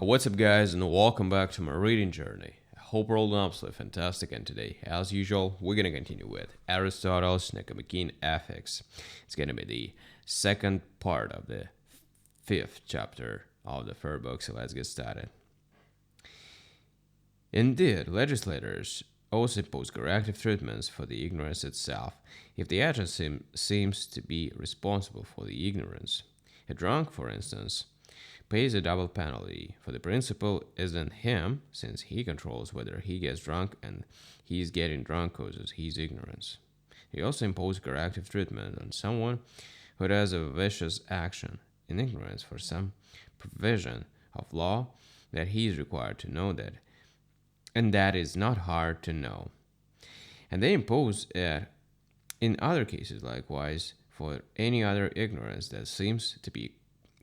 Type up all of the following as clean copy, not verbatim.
What's up, guys, and welcome back to my reading journey. I hope we're all doing absolutely fantastic, and today, as usual, we're going to continue with Aristotle's Nicomachean Ethics. It's going to be the second part of the fifth chapter of the third book, so let's get started. Indeed, legislators also impose corrective treatments for the ignorance itself, if the agent seems to be responsible for the ignorance. A drunk, for instance, pays a double penalty, for the principle isn't him, since he controls whether he gets drunk, and he's getting drunk causes his ignorance. He also imposes corrective treatment on someone who does a vicious action in ignorance for some provision of law that he is required to know that, and that is not hard to know. And they impose it in other cases likewise for any other ignorance that seems to be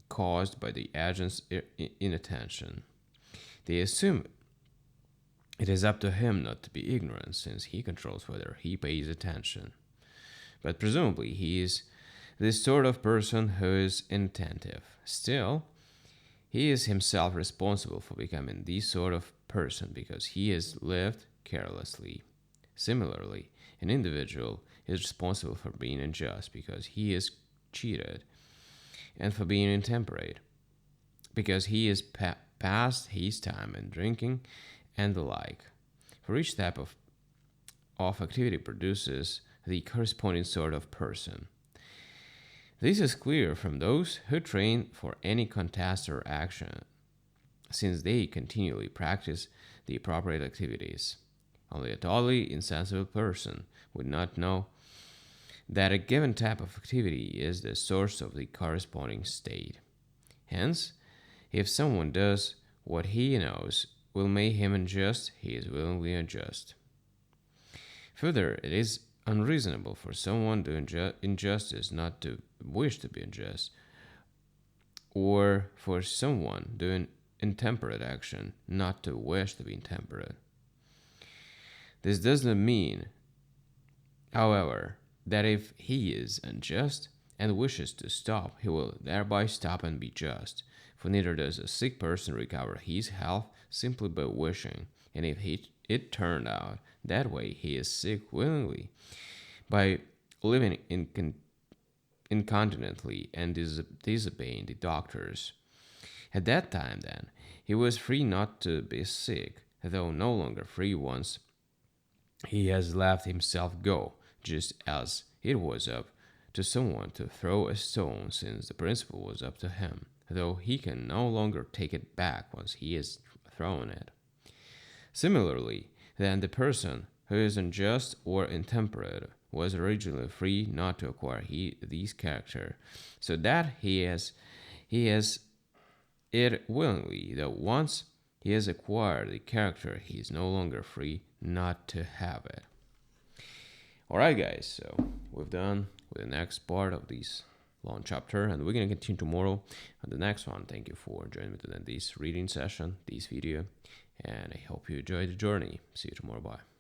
caused by the agent's inattention. They assume it is up to him not to be ignorant, since he controls whether he pays attention. But presumably he is this sort of person who is inattentive. Still, he is himself responsible for becoming this sort of person because he has lived carelessly. Similarly, an individual is responsible for being unjust because he is cheated, and for being intemperate because he is past his time in drinking and the like. For each type of activity produces the corresponding sort of person. This is clear from those who train for any contest or action, since they continually practice the appropriate activities. Only a totally insensible person would not know that a given type of activity is the source of the corresponding state. Hence, if someone does what he knows will make him unjust, he is willingly unjust. Further, it is unreasonable for someone doing injustice not to wish to be unjust, or for someone doing intemperate action not to wish to be intemperate. This does not mean, however, that if he is unjust and wishes to stop, he will thereby stop and be just. For neither does a sick person recover his health simply by wishing, and if it turned out that way, he is sick willingly by living incontinently and disobeying the doctors. At that time, then, he was free not to be sick, though no longer free once he has let himself go, just as it was up to someone to throw a stone, since the principle was up to him, though he can no longer take it back once he has thrown it. Similarly, then, the person who is unjust or intemperate was originally free not to acquire this character, so that he has it willingly, though once he has acquired the character, he is no longer free not to have it. Alright, guys, so we've done with the next part of this long chapter, and we're going to continue tomorrow on the next one. Thank you for joining me in this reading session, this video, and I hope you enjoyed the journey. See you tomorrow. Bye.